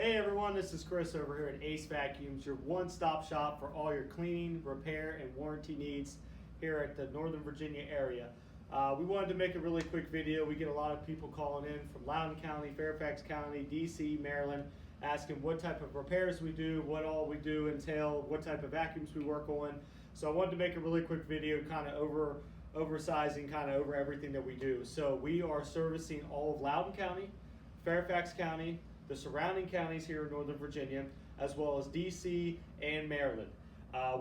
Hey everyone, this is Chris over here at Acevacuums, your one-stop shop for all your cleaning, repair, and warranty needs here at the Northern Virginia area. We wanted to make a really quick video. We get a lot of people calling in from Loudoun County, Fairfax County, DC, Maryland, asking what type of repairs we do, what all we do entail, what type of vacuums we work on. So I wanted to make a really quick video kind of oversizing kind of over everything that we do. So we are servicing all of Loudoun County, Fairfax County, the surrounding counties here in Northern Virginia, as well as DC and Maryland.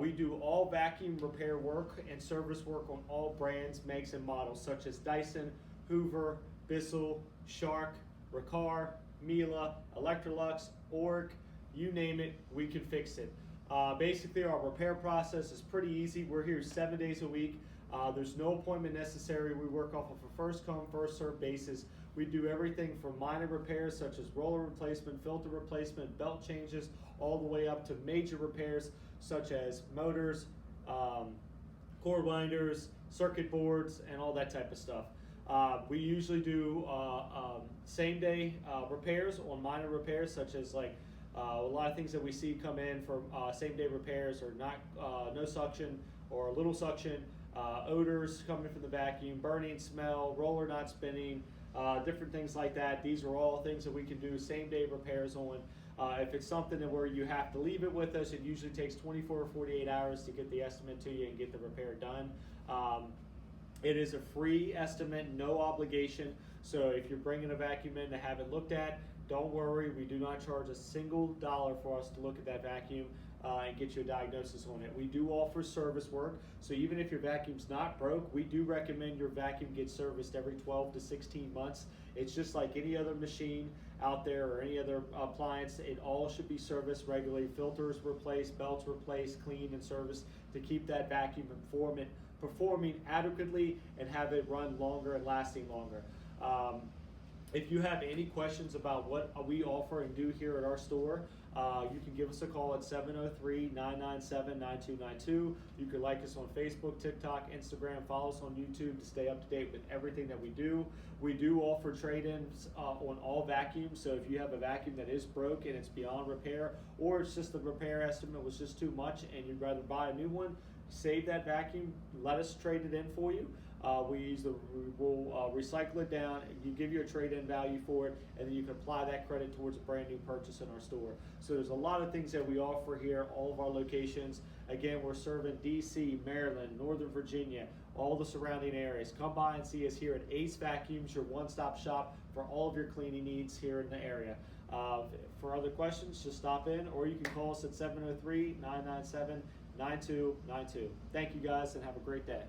We do all vacuum repair work and service work on all brands, makes, and models such as Dyson, Hoover, Bissell, Shark, Riccar, Miele, Electrolux, Oric, you name it, we can fix it. Basically, our repair process is pretty easy. We're here 7 days a week. There's no appointment necessary. We work off of a first come, first served basis. We do everything from minor repairs such as roller replacement, filter replacement, belt changes, all the way up to major repairs such as motors, cord winders, circuit boards, and all that type of stuff. We usually do same day repairs on minor repairs such as like a lot of things that we see come in for same day repairs are not no suction or little suction, odors coming from the vacuum, burning smell, roller not spinning, different things like that. These are all things that we can do same day repairs on. If it's something that where you have to leave it with us, it usually takes 24 or 48 hours to get the estimate to you and get the repair done. It is a free estimate, no obligation. So if you're bringing a vacuum in to have it looked at, don't worry, we do not charge a single dollar for us to look at that vacuum and get you a diagnosis on it. We do offer service work, so even if your vacuum's not broke, we do recommend your vacuum get serviced every 12 to 16 months. It's just like any other machine out there or any other appliance. It all should be serviced regularly. Filters replaced, belts replaced, cleaned and serviced to keep that vacuum performing adequately and have it run longer and lasting longer. If you have any questions about what we offer and do here at our store, you can give us a call at 703-997-9292. You can like us on Facebook, TikTok, Instagram, follow us on YouTube to stay up to date with everything that we do. We do offer trade-ins on all vacuums, so if you have a vacuum that is broke and it's beyond repair, or it's just the repair estimate was just too much and you'd rather buy a new one, save that vacuum, let us trade it in for you. We'll recycle it down, you give you a trade-in value for it, and then you can apply that credit towards a brand new purchase in our store. So there's a lot of things that we offer here, all of our locations. Again, we're serving DC, Maryland, Northern Virginia, all the surrounding areas. Come by and see us here at Acevacuums, your one-stop shop for all of your cleaning needs here in the area. For other questions, just stop in, or you can call us at 703-997-9292. Thank you guys and have a great day.